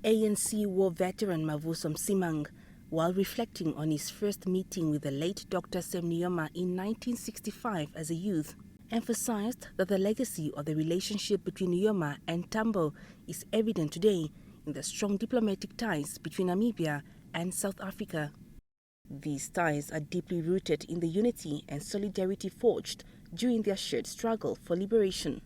ANC war veteran Mavuso Msimang, while reflecting on his first meeting with the late Dr. Sam Nujoma in 1965 as a youth, emphasized that the legacy of the relationship between Nujoma and Tambo is evident today in the strong diplomatic ties between Namibia and South Africa. These ties are deeply rooted in the unity and solidarity forged during their shared struggle for liberation.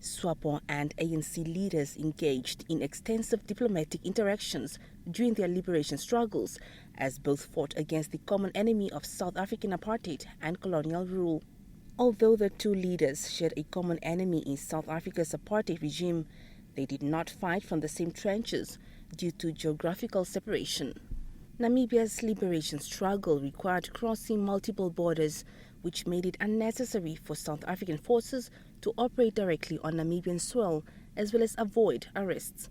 SWAPO and ANC leaders engaged in extensive diplomatic interactions during their liberation struggles, as both fought against the common enemy of South African apartheid and colonial rule. Although the two leaders shared a common enemy in South Africa's apartheid regime, they did not fight from the same trenches due to geographical separation. Namibia's liberation struggle required crossing multiple borders, which made it unnecessary for South African forces to operate directly on Namibian soil, as well as avoid arrests.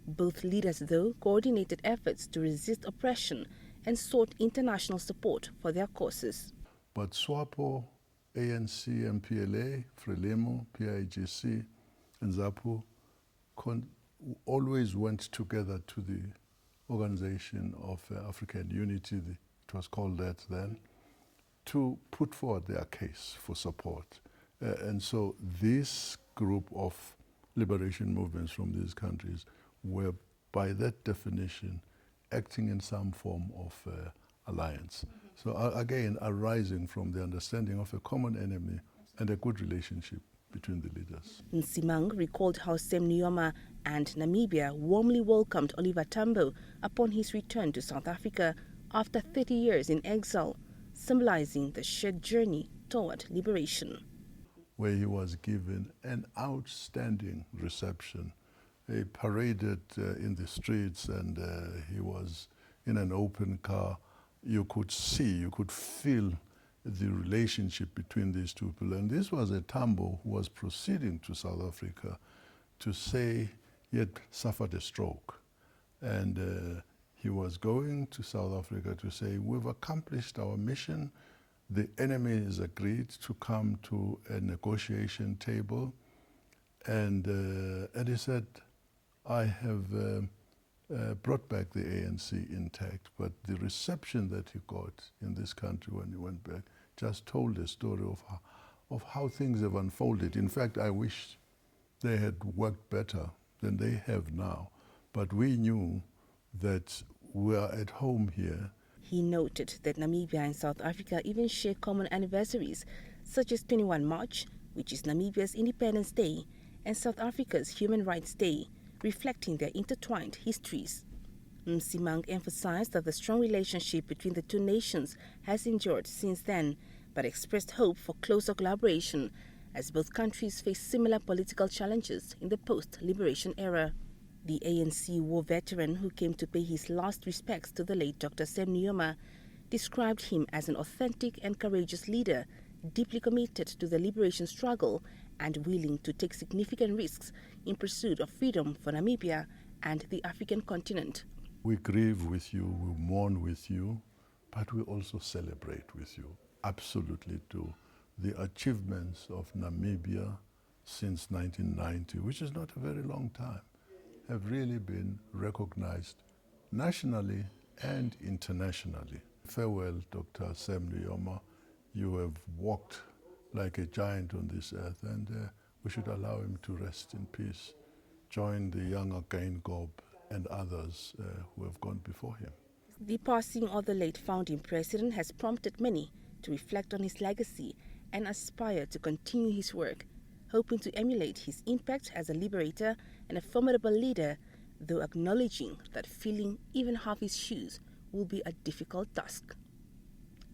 Both leaders, though, coordinated efforts to resist oppression and sought international support for their causes. But SWAPO, ANC, MPLA, FRELIMO, PIGC, and ZAPU always went together to the Organization of African Unity, it was called that then, to put forward their case for support. And so this group of liberation movements from these countries were, by that definition, acting in some form of alliance. So again, arising from the understanding of a common enemy and a good relationship between the leaders. Msimang recalled how Sam Nujoma and Namibia warmly welcomed Oliver Tambo upon his return to South Africa after 30 years in exile, symbolizing the shared journey toward liberation. Where he was given an outstanding reception. He paraded in the streets, and he was in an open car. You could see, you could feel the relationship between these two people. And this was a Tambo who was proceeding to South Africa to say he had suffered a stroke. And he was going to South Africa to say, we've accomplished our mission. The enemy has agreed to come to a negotiation table. And he said, I have brought back the ANC intact, but the reception that he got in this country when he went back just told the story of how things have unfolded. In fact, I wish they had worked better than they have now, but we knew that we are at home here. He noted that Namibia and South Africa even share common anniversaries, such as 21 March, which is Namibia's Independence Day, and South Africa's Human Rights Day, reflecting their intertwined histories. Msimang emphasized that the strong relationship between the two nations has endured since then, but expressed hope for closer collaboration as both countries face similar political challenges in the post-liberation era. The ANC war veteran, who came to pay his last respects to the late Dr. Sam Nujoma, described him as an authentic and courageous leader, deeply committed to the liberation struggle and willing to take significant risks in pursuit of freedom for Namibia and the African continent. We grieve with you, we mourn with you, but we also celebrate with you. Absolutely do. The achievements of Namibia since 1990, which is not a very long time, have really been recognized nationally and internationally. Farewell, Dr. Sam Nujoma. You have walked like a giant on this earth, and we should allow him to rest in peace. Join the young Geingob and others who have gone before him. The passing of the late founding president has prompted many to reflect on his legacy and aspire to continue his work, hoping to emulate his impact as a liberator and a formidable leader, though acknowledging that filling even half his shoes will be a difficult task.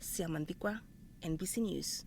Siamandikwa, NBC News.